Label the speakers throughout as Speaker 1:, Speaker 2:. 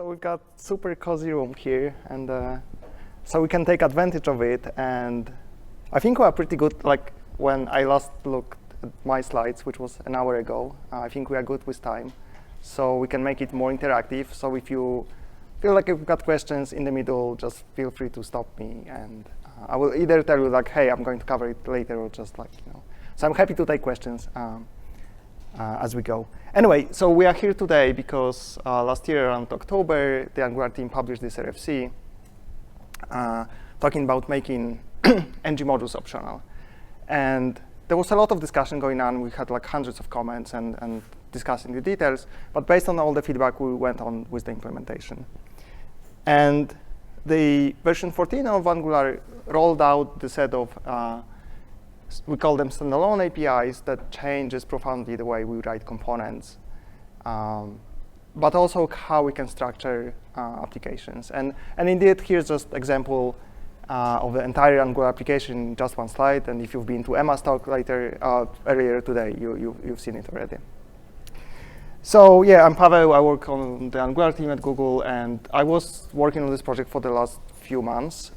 Speaker 1: So we've got super cozy room here, and so we can take advantage of it. And I think we are pretty good. Like when I last looked at my slides, which was an hour ago, I think we are good with time. So we can make it more interactive. So if you feel like you've got questions in the middle, just feel free to stop me, and I will either tell you like, hey, I'm going to cover it later, or just like, you know. So I'm happy to take questions as we go. Anyway, so we are here today because last year around October, the Angular team published this RFC talking about making NgModules optional. And there was a lot of discussion going on. We had like hundreds of comments and discussing the details. But based on all the feedback, we went on with the implementation. And the version 14 of Angular rolled out the set of we call them standalone APIs that changes profoundly the way we write components, but also how we can structure applications. And indeed, here's just example of the entire Angular application in just one slide. And if you've been to Emma's talk earlier today, you've seen it already. So yeah, I'm Pawel. I work on the Angular team at Google, and I was working on this project for the last few months.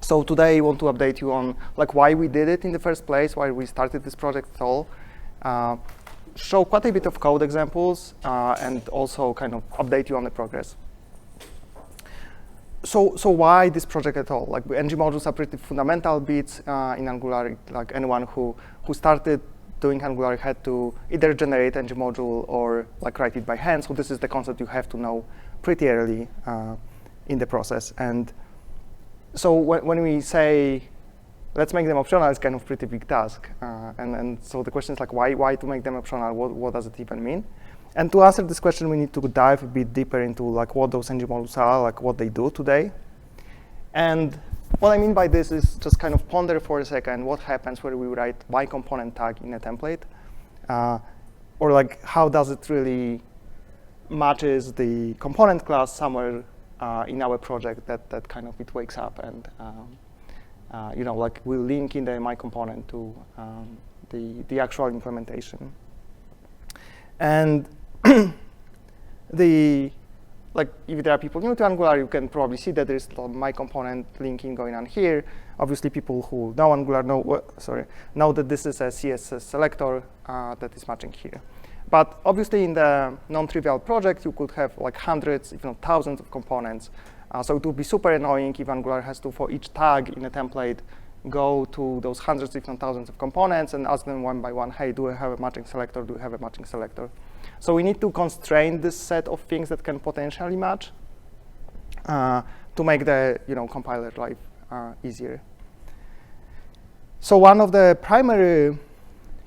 Speaker 1: So today I want to update you on like why we did it in the first place, why we started this project at all, show quite a bit of code examples, and also kind of update you on the progress. So why this project at all? Like NgModules are pretty fundamental bits in Angular. Like anyone who started doing Angular had to either generate NgModule or like write it by hand. So this is the concept you have to know pretty early in the process. And so when we say, let's make them optional, it's kind of pretty big task. And so the question is like, why to make them optional? What does it even mean? And to answer this question, we need to dive a bit deeper into like what those NgModules are, like what they do today. And what I mean by this is just kind of ponder for a second what happens when we write by component tag in a template, or like how does it really matches the component class somewhere in our project that kind of it wakes up and you know, like we'll link in the my component to the actual implementation. And like if there are people new to Angular, you can probably see that there's my component linking going on here. Obviously, people who know Angular know that this is a CSS selector that is matching here. But obviously, in the non-trivial project, you could have like hundreds, if not thousands, of components. So it would be super annoying if Angular has to, for each tag in a template, go to those hundreds, if not thousands, of components and ask them one by one, hey, do I have a matching selector? Do I have a matching selector? So we need to constrain this set of things that can potentially match to make the compiler life easier. So one of the primary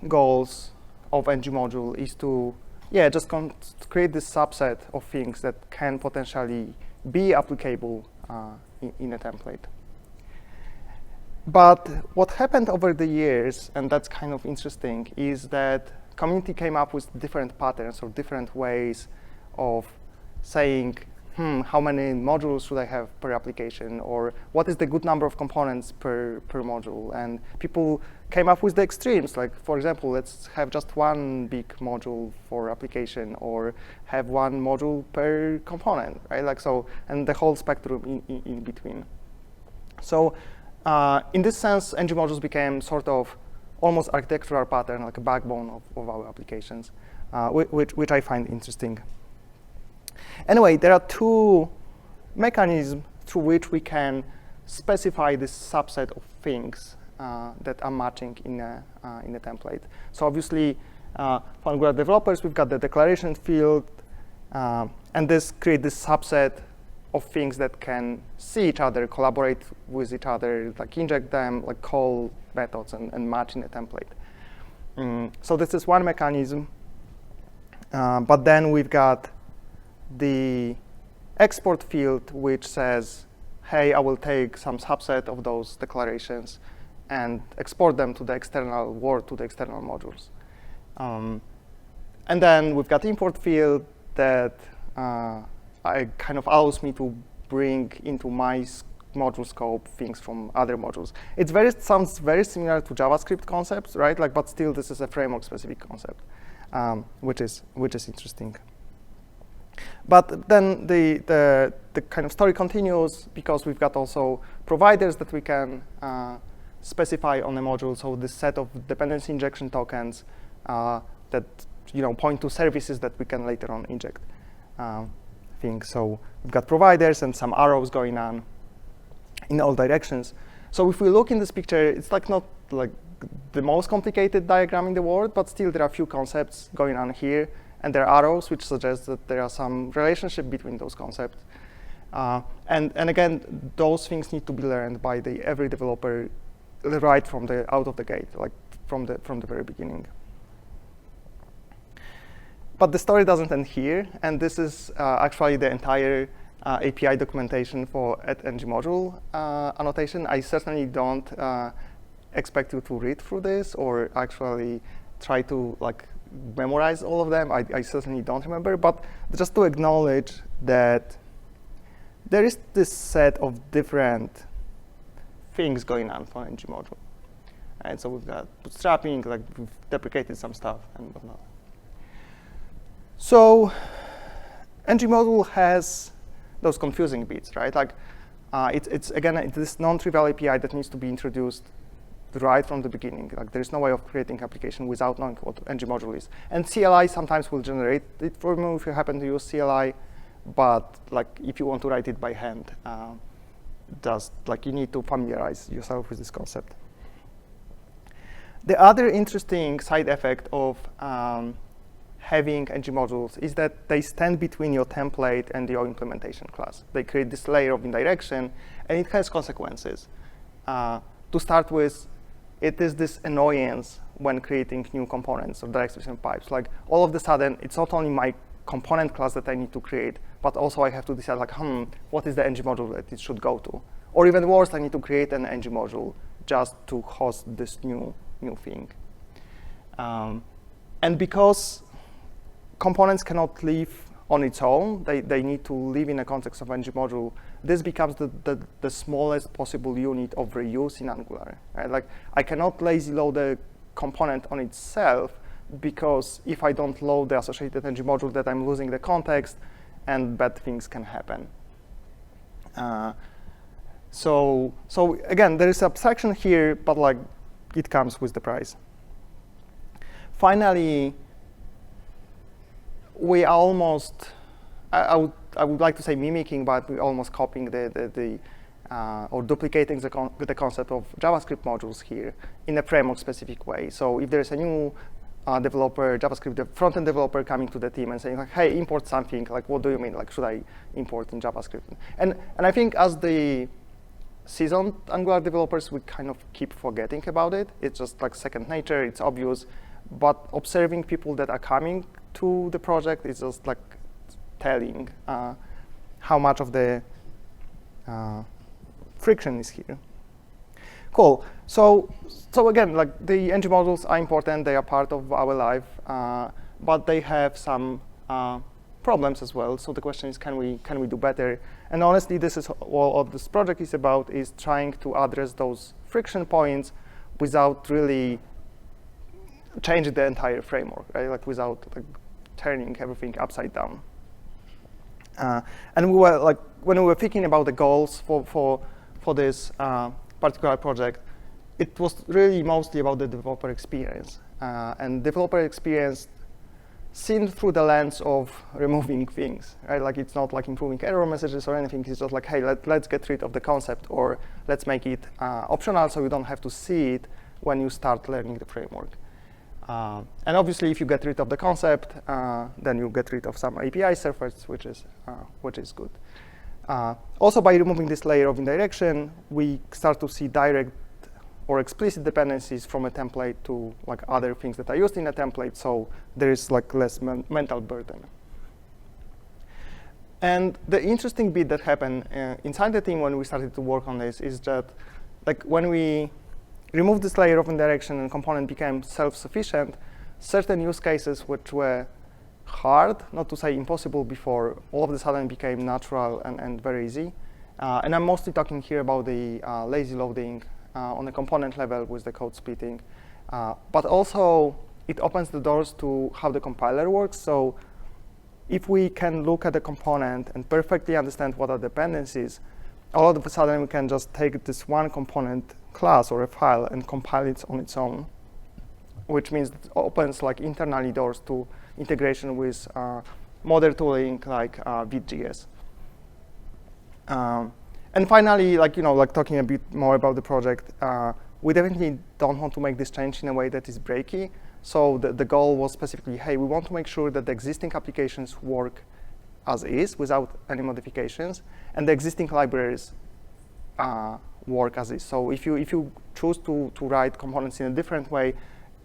Speaker 1: goals of NgModule is to, just create this subset of things that can potentially be applicable in a template. But what happened over the years, and that's kind of interesting, is that community came up with different patterns or different ways of saying, how many modules should I have per application, or what is the good number of components per module? And people came up with the extremes, like, for example, let's have just one big module for application, or have one module per component, right? Like so, and the whole spectrum in between. So in this sense, NgModules became sort of almost architectural pattern, like a backbone of our applications, which I find interesting. Anyway, there are two mechanisms through which we can specify this subset of things that are matching in a template. So obviously, for Angular developers, we've got the declaration field, and this creates this subset of things that can see each other, collaborate with each other, like inject them, like call methods and match in a template. So this is one mechanism. But then we've got the export field, which says, hey, I will take some subset of those declarations and export them to the external world, to the external modules. And then we've got import field that kind of allows me to bring into my module scope things from other modules. Sounds very similar to JavaScript concepts, right? Like, but still, this is a framework-specific concept, which is interesting. But then the kind of story continues because we've got also providers that we can specify on the module. So this set of dependency injection tokens that point to services that we can later on inject things. So we've got providers and some arrows going on in all directions. So if we look in this picture, it's like not like the most complicated diagram in the world, but still there are a few concepts going on here. And there are arrows, which suggest that there are some relationship between those concepts. And again, those things need to be learned by every developer right from out of the gate, like from the very beginning. But the story doesn't end here, and this is actually the entire API documentation for NgModule annotation. I certainly don't expect you to read through this or actually try to memorize all of them. I certainly don't remember, but just to acknowledge that there is this set of different things going on for NgModule. And so we've got bootstrapping, we've deprecated some stuff and whatnot. So NgModule has those confusing bits, right? It's again, this non-trivial API that needs to be introduced right from the beginning. There's no way of creating application without knowing what NgModule is. And CLI sometimes will generate it for you if you happen to use CLI, but if you want to write it by hand, you need to familiarize yourself with this concept. The other interesting side effect of having NgModules is that they stand between your template and your implementation class. They create this layer of indirection, and it has consequences. To start with, it is this annoyance when creating new components or directions pipes. All of a sudden, it's not only my component class that I need to create, but also I have to decide, what is the NgModule that it should go to? Or even worse, I need to create an NgModule just to host this new thing. And because components cannot live on its own, they need to live in a context of NgModule, this becomes the smallest possible unit of reuse in Angular. Right? I cannot lazy load a component on itself, because if I don't load the associated NgModule, that I'm losing the context, and bad things can happen. So again, there is abstraction here, but it comes with the price. Finally, we are almost, I would like to say mimicking, but we're almost copying or duplicating the concept of JavaScript modules here in a framework-specific way. So if there's a new developer, JavaScript front-end developer coming to the team and saying, hey, import something, what do you mean? Should I import in JavaScript? And I think as the seasoned Angular developers, we kind of keep forgetting about it. It's just second nature, it's obvious. But observing people that are coming to the project is just telling how much of the friction is here. Cool. So again, the NgModules are important. They are part of our life, but they have some problems as well. So the question is, can we do better? And honestly, this is what this project is about: is trying to address those friction points without really changing the entire framework, right? Without turning everything upside down. And we were when we were thinking about the goals for this particular project, it was really mostly about the developer experience. And developer experience seen through the lens of removing things, right? It's not improving error messages or anything. It's just hey, let's get rid of the concept, or let's make it optional so you don't have to see it when you start learning the framework. And obviously, if you get rid of the concept, then you get rid of some API surface, which is good. Also, by removing this layer of indirection, we start to see direct or explicit dependencies from a template to other things that are used in a template. So there is less mental burden. And the interesting bit that happened inside the team when we started to work on this is that when we removed this layer of indirection and component became self-sufficient, certain use cases which were hard, not to say impossible before, all of a sudden became natural and very easy. And I'm mostly talking here about the lazy loading on the component level with the code splitting. But also, it opens the doors to how the compiler works. So if we can look at the component and perfectly understand what are the dependencies, all of a sudden we can just take this one component class or a file and compile it on its own, which means it opens like internally doors to integration with modern tooling like Vue.js. And finally, like talking a bit more about the project, we definitely don't want to make this change in a way that is breaky. So the goal was specifically, hey, we want to make sure that the existing applications work as is without any modifications, and the existing libraries work as is. So if you choose to write components in a different way,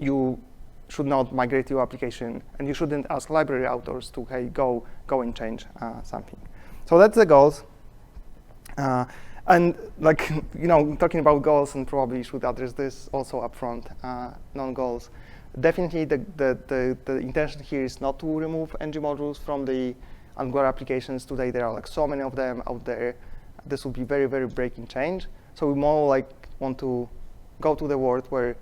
Speaker 1: you should not migrate your application, and you shouldn't ask library authors to, hey, go and change something. So that's the goals. And like, talking about goals, and probably should address this also upfront, non-goals. Definitely the intention here is not to remove NgModules from the Angular applications. Today there are like so many of them out there. This will be very, very breaking change. So we more like want to go to the world where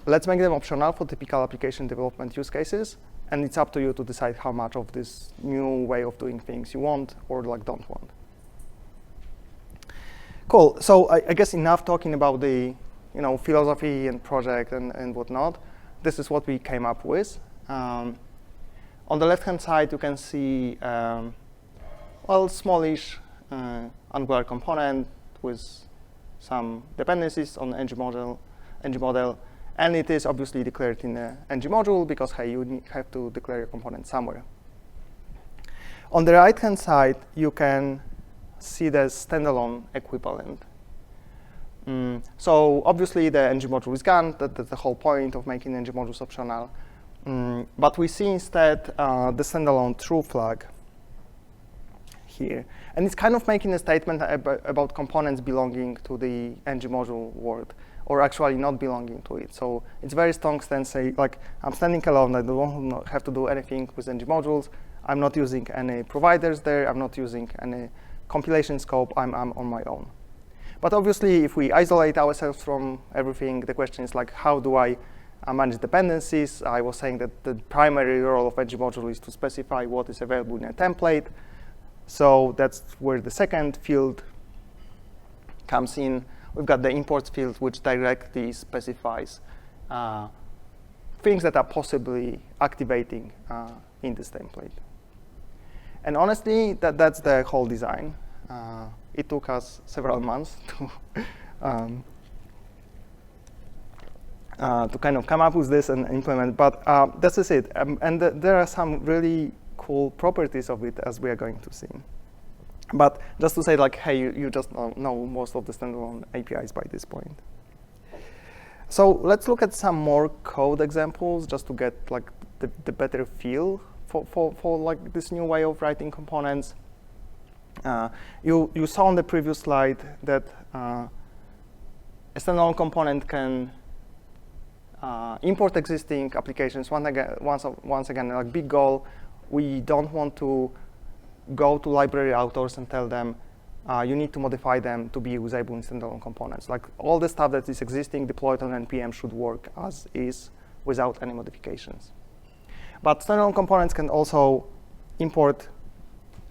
Speaker 1: let's make them optional for typical application development use cases, and it's up to you to decide how much of this new way of doing things you want or like don't want. Cool. So I guess enough talking about the philosophy and project and whatnot. This is what we came up with. On the left-hand side, you can see smallish Angular component with some dependencies on NgModule, and it is obviously declared in the NgModule because, hey, you have to declare a component somewhere. On the right-hand side, you can see the standalone equivalent. So obviously the NgModule is gone. That's the whole point of making NgModules optional. But we see instead the standalone true flag here. And it's kind of making a statement about components belonging to the NgModule world, or actually not belonging to it. So it's very strong stance, say, like, I'm standing alone. I don't have to do anything with NgModules. I'm not using any providers there. I'm not using any compilation scope. I'm on my own. But obviously, if we isolate ourselves from everything, the question is like, how do I manage dependencies? I was saying that the primary role of NgModule is to specify what is available in a template. So that's where the second field comes in. We've got the imports field, which directly specifies things that are possibly activating in this template. And honestly, that's the whole design. It took us several months to kind of come up with this and implement, but this is it. And there are some really cool properties of it, as we are going to see. But just to say, like, hey, you just know most of the standalone APIs by this point. So let's look at some more code examples just to get like the better feel for like this new way of writing components. You saw on the previous slide that a standalone component can import existing applications. Once again, like big goal, we don't want to go to library authors and tell them you need to modify them to be usable in standalone components. Like all the stuff that is existing deployed on NPM should work as is without any modifications. But standalone components can also import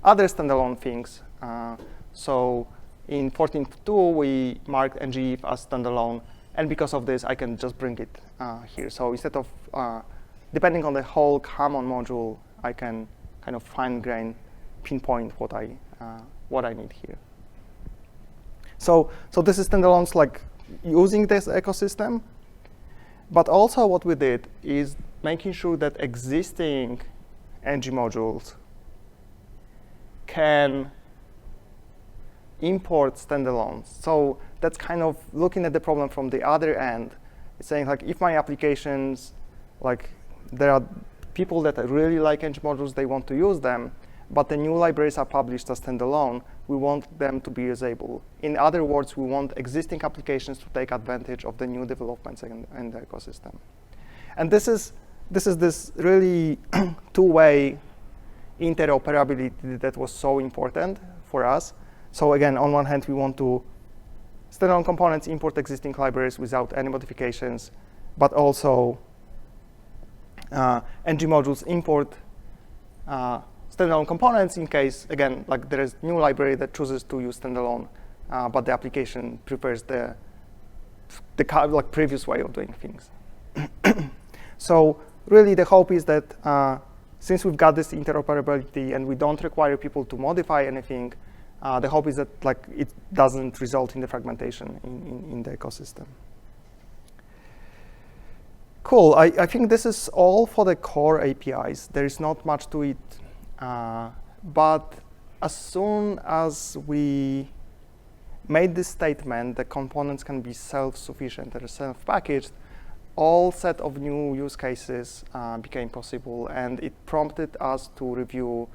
Speaker 1: other standalone things. So in 14.2, we marked ngIf as standalone. And because of this, I can just bring it here. So instead of, depending on the whole common module, I can kind of fine-grain pinpoint what I need here. So this is standalones like using this ecosystem. But also what we did is making sure that existing NgModules can import standalones. So that's kind of looking at the problem from the other end. It's saying, like, if my applications, like, there are people that really like NgModules, they want to use them, but the new libraries are published as standalone, we want them to be usable. In other words, we want existing applications to take advantage of the new developments in the ecosystem. And this is this really two-way interoperability that was so important for us. So again, on one hand, we want to standalone components import existing libraries without any modifications, but also NgModules import standalone components in case, again, like there is new library that chooses to use standalone, but the application prefers the like previous way of doing things. So really the hope is that since we've got this interoperability and we don't require people to modify anything, the hope is that like it doesn't result in the fragmentation in the ecosystem. Cool. I think this is all for the core APIs. There is not much to it. But as soon as we made this statement, the components can be self-sufficient or self-packaged, all set of new use cases became possible, and it prompted us to review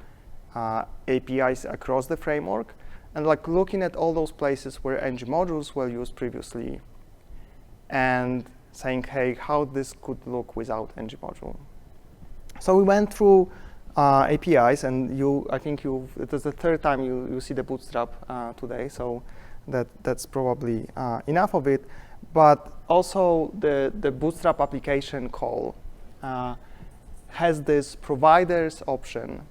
Speaker 1: APIs across the framework, and like looking at all those places where NgModules were used previously, and saying, hey, how this could look without NgModule. So we went through APIs, and I think it is the third time you see the Bootstrap today, so that's probably enough of it. But also the Bootstrap application call has this providers option,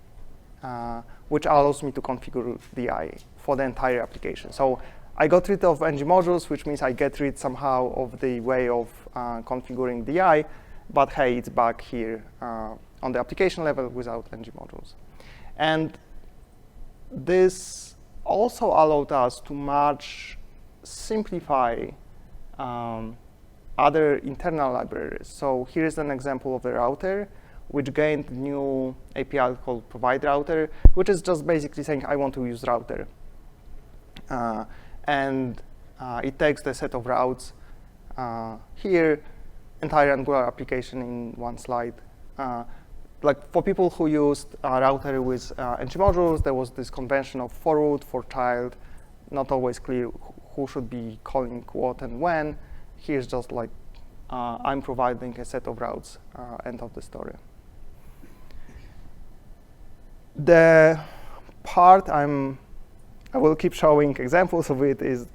Speaker 1: which allows me to configure DI for the entire application. So I got rid of NgModules, which means I get rid somehow of the way of configuring DI, but hey, it's back here on the application level without NgModules. And this also allowed us to much simplify other internal libraries. So here's an example of the router, which gained new API called provide router, which is just basically saying I want to use router. And it takes the set of routes here, entire Angular application in one slide. Like for people who used router with NgModules, there was this convention of for root, for child, not always clear who should be calling what and when. Here's just like I'm providing a set of routes, end of the story. The part I will keep showing examples of it is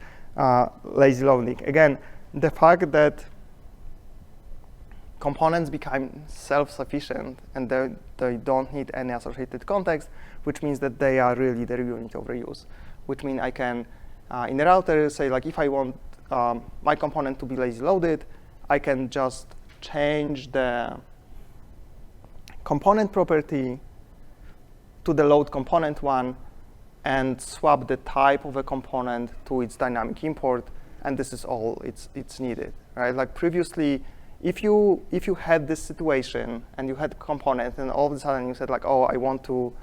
Speaker 1: lazy loading. Again, the fact that components become self-sufficient and they don't need any associated context, which means that they are really the unit of reuse, which means I can, in the router, say like if I want my component to be lazy loaded, I can just change the component property to the load component one and swap the type of a component to its dynamic import, and this is all it's needed, right? Like previously, if you had this situation and you had a component and all of a sudden you said like, oh, I want to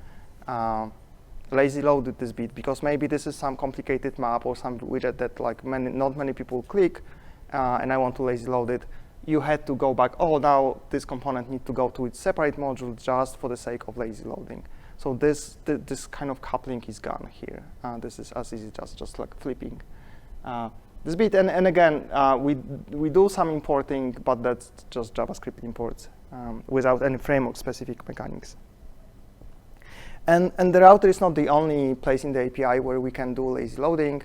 Speaker 1: lazy load this bit because maybe this is some complicated map or some widget that like not many people click, and I want to lazy load it, you had to go back, oh, now this component needs to go to its separate module just for the sake of lazy loading. So this kind of coupling is gone here. This is as easy as just like flipping this bit. And again, we do some importing, but that's just JavaScript imports without any framework-specific mechanics. And the router is not the only place in the API where we can do lazy loading.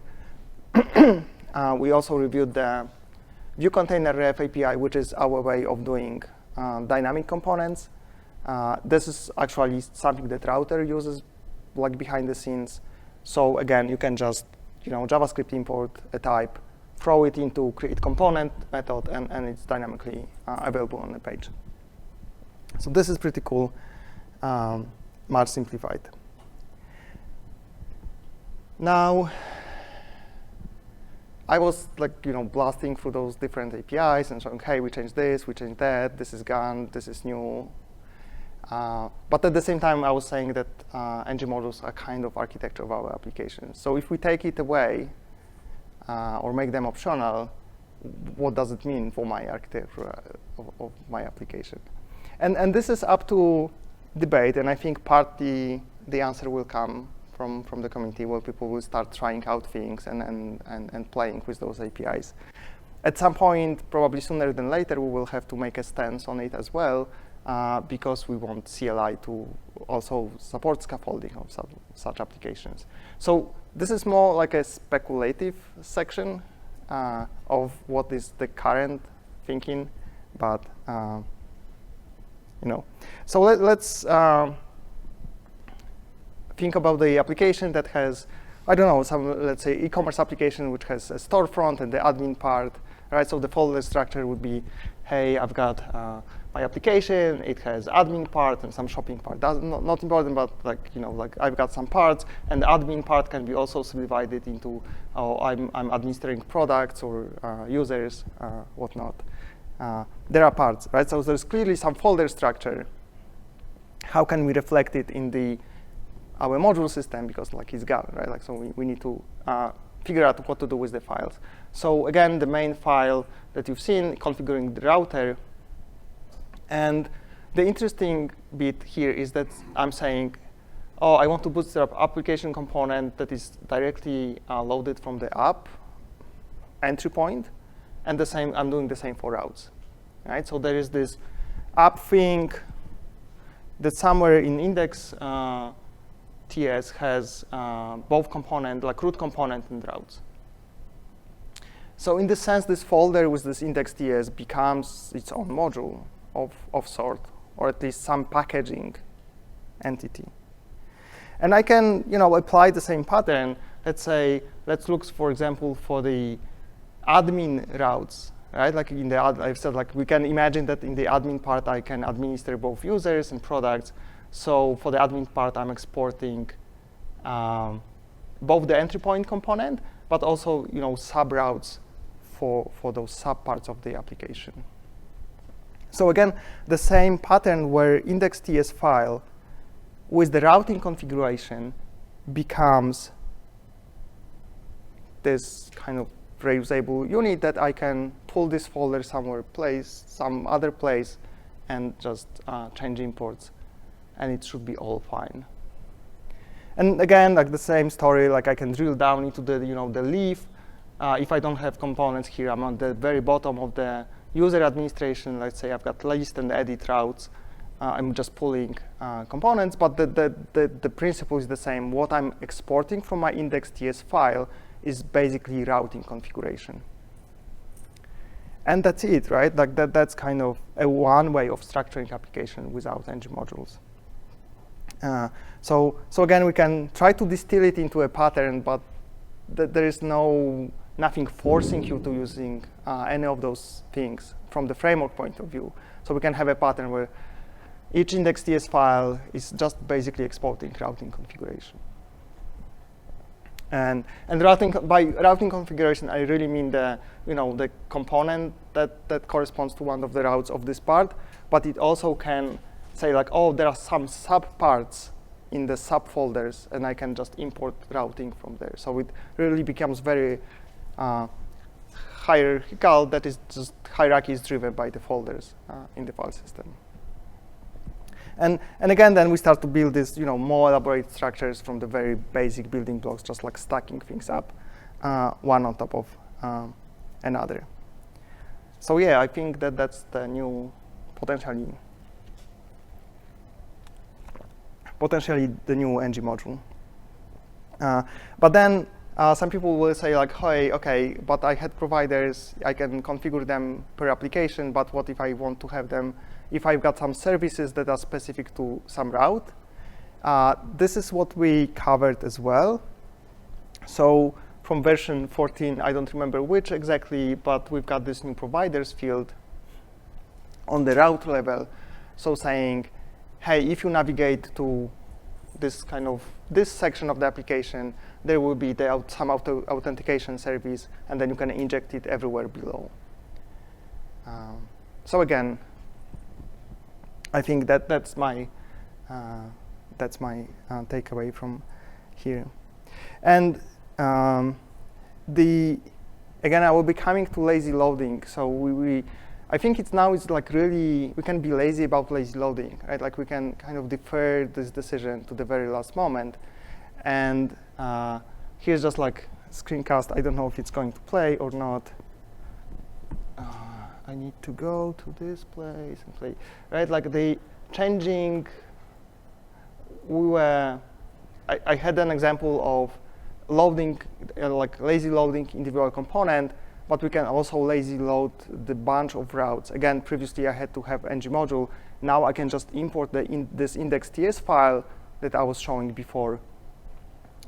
Speaker 1: We also reviewed the view container ref API, which is our way of doing dynamic components. This is actually something that router uses like behind the scenes. So again, you can just JavaScript import a type, throw it into create component method, and it's dynamically available on the page. So this is pretty cool, much simplified. Now, I was like blasting through those different APIs and showing, hey, we changed this, we changed that, this is gone, this is new. But at the same time, I was saying that NgModules are kind of architecture of our applications. So if we take it away or make them optional, what does it mean for my architecture of my application? And this is up to debate, and I think partly the answer will come from the community where people will start trying out things and playing with those APIs. At some point, probably sooner than later, we will have to make a stance on it as well, because we want CLI to also support scaffolding of such applications. So this is more like a speculative section of what is the current thinking, but So let's think about the application that has, I don't know, some, let's say, e-commerce application which has a storefront and the admin part, right? So the folder structure would be, hey, I've got my application, it has admin part and some shopping part. That's not important, but like, you know, like I've got some parts, and the admin part can be also subdivided into, oh, I'm administering products or users, whatnot. There are parts, right? So there's clearly some folder structure. How can we reflect it in our module system? Because like it's gone, right? Like, so we need to figure out what to do with the files. So again, the main file that you've seen, configuring the router. And the interesting bit here is that I'm saying, oh, I want to bootstrap application component that is directly loaded from the app entry point. And the same, I'm doing the same for routes, right? So there is this app thing that somewhere in index TS has both component, like root component and routes. So in this sense, this folder with this index TS becomes its own module of sort, or at least some packaging entity. And I can, you know, apply the same pattern. Let's say, let's look, for example, for the admin routes, right? Like in the I've said, like we can imagine that in the admin part, I can administer both users and products. So for the admin part, I'm exporting both the entry point component, but also, you know, sub routes for those sub parts of the application. So again, the same pattern where index.ts file with the routing configuration becomes this kind of reusable unit that I can pull this folder somewhere, place some other place, and just change imports, and it should be all fine. And again, like the same story, like I can drill down into the, you know, the leaf. If I don't have components here, I'm on the very bottom of the user administration. Let's say I've got list and edit routes. I'm just pulling components, but the principle is the same. What I'm exporting from my index.ts file is basically routing configuration. And that's it, right? Like that's kind of one way of structuring application without NgModules. So again, we can try to distill it into a pattern, but there is nothing forcing you to using any of those things from the framework point of view. So we can have a pattern where each index.ts file is just basically exporting routing configuration. And by routing configuration, I really mean the component that corresponds to one of the routes of this part, but it also can say like, oh, there are some sub-parts in the subfolders, and I can just import routing from there. So it really becomes very hierarchical. That is, just hierarchy is driven by the folders in the file system. And again, then we start to build this, more elaborate structures from the very basic building blocks, just like stacking things up, one on top of another. So yeah, I think that's the new potentially the new NgModule. But then some people will say like, hey, okay, but I had providers, I can configure them per application, but what if I want to have them, if I've got some services that are specific to some route? This is what we covered as well. So from version 14, I don't remember which exactly, but we've got this new providers field on the route level. So saying, hey, if you navigate to this section of the application, there will be some authentication service, and then you can inject it everywhere below. So again, I think that's my takeaway from here. And again, I will be coming to lazy loading. So I think it's like really, we can be lazy about lazy loading, right? Like we can kind of defer this decision to the very last moment. And here's just like a screencast. I don't know if it's going to play or not. I need to go to this place and play, right? Like the changing, I had an example of loading, like lazy loading individual component, but we can also lazy load the bunch of routes. Again, previously I had to have NgModule. Now I can just import this index.ts file that I was showing before.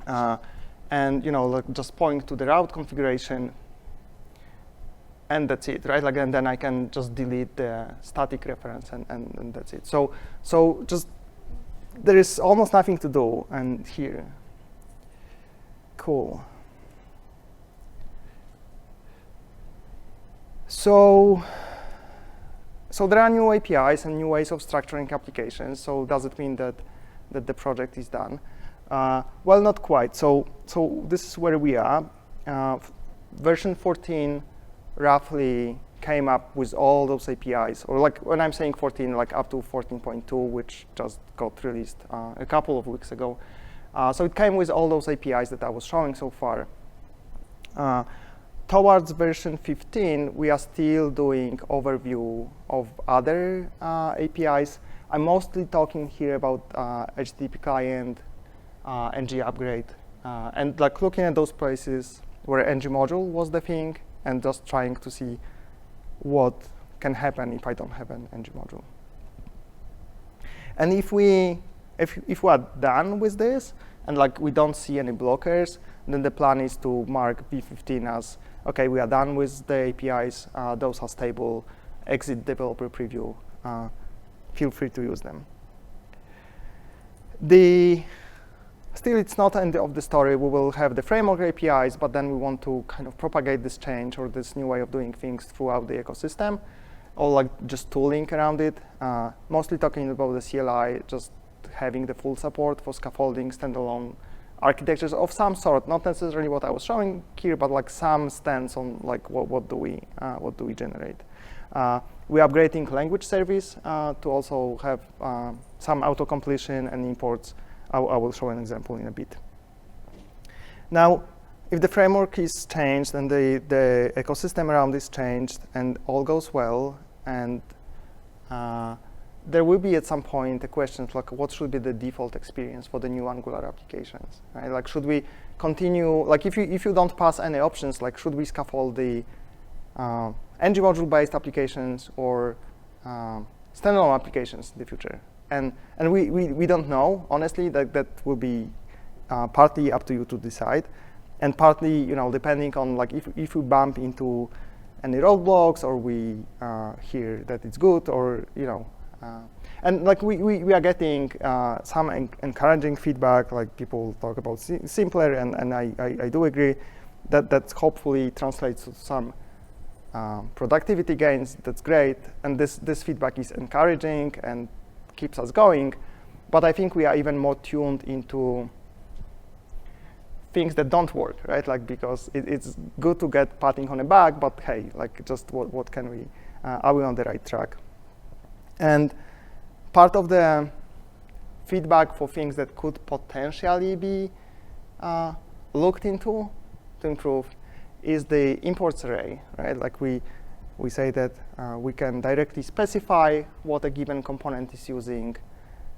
Speaker 1: And like just point to the route configuration, and that's it, right? Like, and then I can just delete the static reference, and that's it. So just there is almost nothing to do, and here, cool. So there are new APIs and new ways of structuring applications. So does it mean that the project is done? Well, not quite. So this is where we are. Version 14 roughly came up with all those APIs, or like when I'm saying 14, like up to 14.2, which just got released a couple of weeks ago. So it came with all those APIs that I was showing so far. Towards version 15, we are still doing overview of other APIs. I'm mostly talking here about HTTP client, ng upgrade, and like looking at those places where NgModule was the thing, and just trying to see what can happen if I don't have an NgModule. And if we are done with this, and like we don't see any blockers, then the plan is to mark V15 as, okay, we are done with the APIs, those are stable, exit developer preview, feel free to use them. Still, it's not the end of the story. We will have the framework APIs, but then we want to kind of propagate this change or this new way of doing things throughout the ecosystem, or like just tooling around it. Mostly talking about the CLI, just having the full support for scaffolding, standalone architectures of some sort, not necessarily what I was showing here, but like some stance on like what do we generate. We're upgrading language service to also have some auto-completion and imports. I will show an example in a bit. Now, if the framework is changed and the ecosystem around is changed and all goes well, and there will be at some point a question like, what should be the default experience for the new Angular applications? Right? Like, should we continue? Like, if you don't pass any options, like, should we scaffold the NgModule-based applications or standalone applications in the future? And we don't know, honestly. That will be partly up to you to decide, and partly depending on like if we bump into any roadblocks or we hear that it's good, or and like we are getting some encouraging feedback. Like people talk about simpler, and I do agree that hopefully translates to some productivity gains. That's great, and this feedback is encouraging and keeps us going. But I think we are even more tuned into things that don't work, right? Like, because it's good to get patting on the back, but hey, like, just what can we? Are we on the right track? And part of the feedback for things that could potentially be looked into to improve is the imports array, right? Like we say that we can directly specify what a given component is using,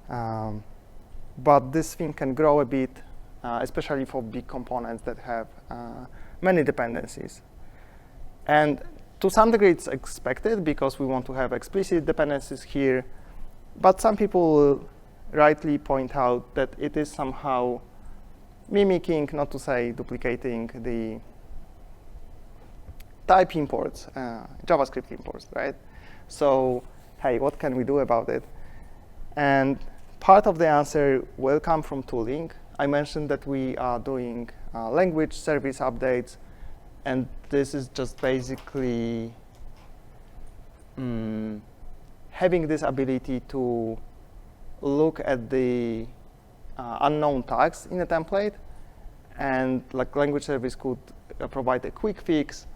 Speaker 1: but this thing can grow a bit, especially for big components that have many dependencies. And to some degree, it's expected because we want to have explicit dependencies here, but some people rightly point out that it is somehow mimicking, not to say duplicating, the type imports, JavaScript imports, right? So, hey, what can we do about it? And part of the answer will come from tooling. I mentioned that we are doing language service updates, and this is just basically having this ability to look at the unknown tags in a template, and like language service could provide a quick fix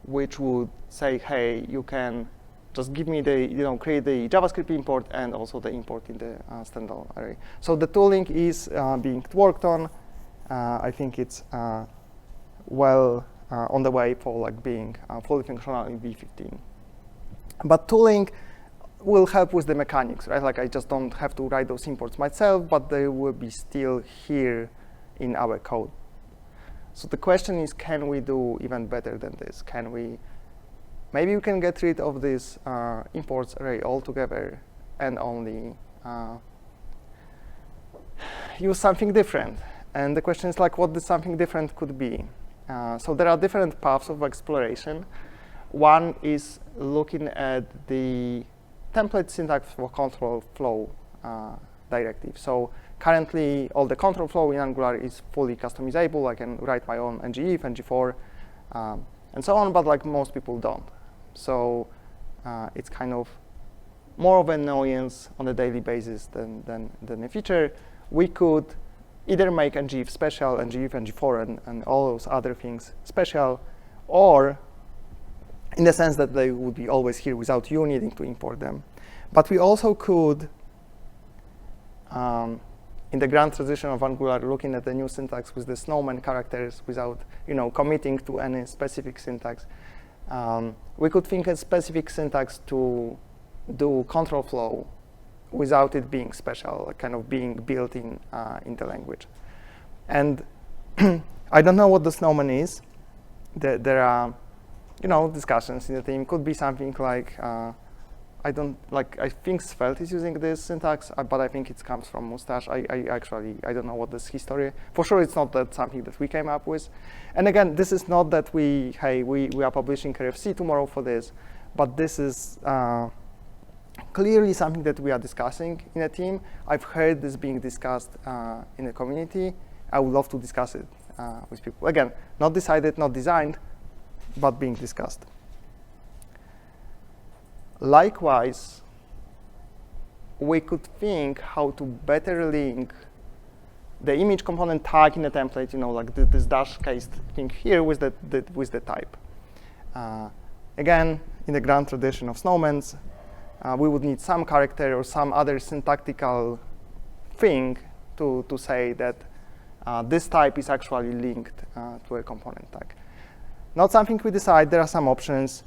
Speaker 1: which would say, hey, you can just give me the, create the JavaScript import and also the import in the standalone array. So the tooling is being worked on. I think it's well on the way for like being fully functional in V15. But tooling will help with the mechanics, right? Like I just don't have to write those imports myself, but they will be still here in our code. So the question is, can we do even better than this? Can we, maybe we can get rid of this imports array altogether and only use something different. And the question is like, what this something different could be? So there are different paths of exploration. One is looking at the template syntax for control flow directive. So currently, all the control flow in Angular is fully customizable. I can write my own ngIf, ngFor, and so on, but like most people don't. So it's kind of more of an annoyance on a daily basis than a feature. We could either make ngIf special, ngIf, ngFor, and all those other things special, or in the sense that they would be always here without you needing to import them. But we also could, in the grand tradition of Angular, looking at the new syntax with the snowman characters without committing to any specific syntax. We could think of specific syntax to do control flow without it being special, kind of being built in the language. And I don't know what the snowman is. There are discussions in the team. Could be something like, I think Svelte is using this syntax, but I think it comes from Mustache. I don't know what this history. For sure, it's not that something that we came up with. And again, this is not that we are publishing RFC tomorrow for this, but this is clearly something that we are discussing in a team. I've heard this being discussed in the community. I would love to discuss it with people. Again, not decided, not designed, but being discussed. Likewise, we could think how to better link the image component tag in a template, like this dash case thing here with the type. Again, in the grand tradition of snowmans, we would need some character or some other syntactical thing to say that this type is actually linked to a component tag. Not something we decide. There are some options.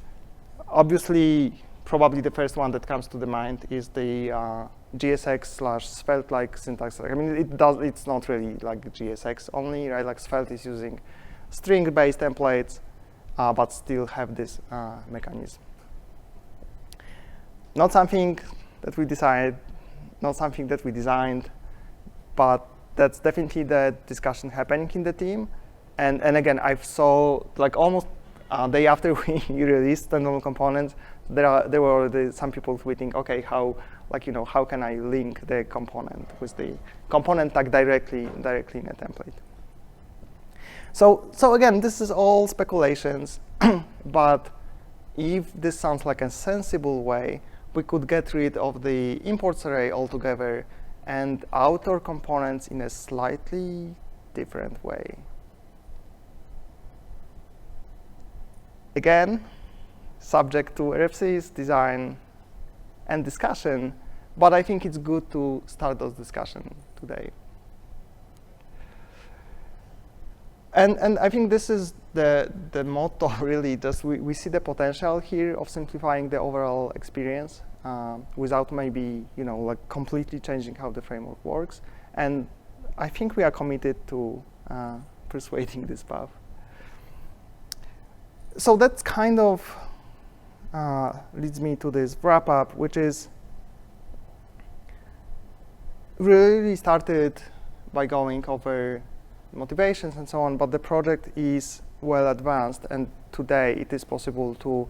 Speaker 1: Obviously, probably the first one that comes to the mind is the GSX/Svelte-like syntax. I mean, it's not really like GSX only, right? Like Svelte is using string-based templates, but still have this mechanism. Not something that we decided, not something that we designed, but that's definitely the discussion happening in the team. And again, I saw like almost day after we released standalone components, there were already some people tweeting, okay, how can I link the component with the component tag directly in a template? So again, this is all speculations, but if this sounds like a sensible way, we could get rid of the imports array altogether and author components in a slightly different way. Again, subject to RFCs, design, and discussion, but I think it's good to start those discussions today. And I think this is the motto, really. Just we see the potential here of simplifying the overall experience without maybe like completely changing how the framework works. And I think we are committed to persuading this path. So that's kind of leads me to this wrap up, which is really started by going over motivations and so on, but the project is well advanced, and today it is possible to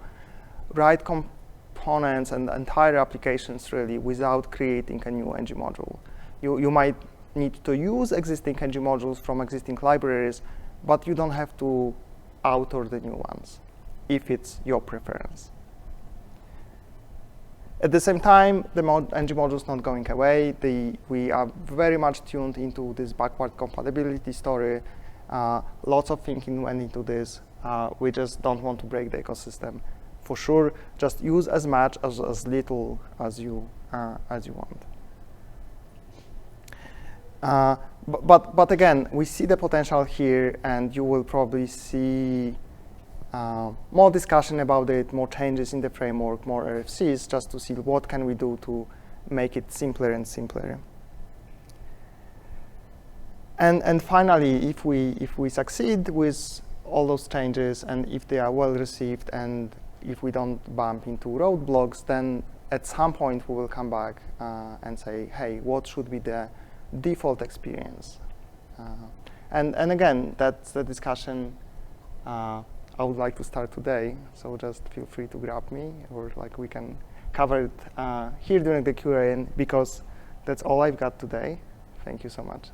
Speaker 1: write components and entire applications really without creating a new NgModule. You might need to use existing NgModules from existing libraries, but you don't have to author the new ones if it's your preference. At the same time, the NgModule is not going away. We are very much tuned into this backward compatibility story. Lots of thinking went into this. We just don't want to break the ecosystem. For sure, just use as much as little as you want. But again, we see the potential here, and you will probably see more discussion about it, more changes in the framework, more RFCs, just to see what can we do to make it simpler and simpler. And finally, if we succeed with all those changes, and if they are well received, and if we don't bump into roadblocks, then at some point we will come back and say, hey, what should be the default experience. And again, that's the discussion I would like to start today. So just feel free to grab me, or like we can cover it here during the Q&A, because that's all I've got today. Thank you so much.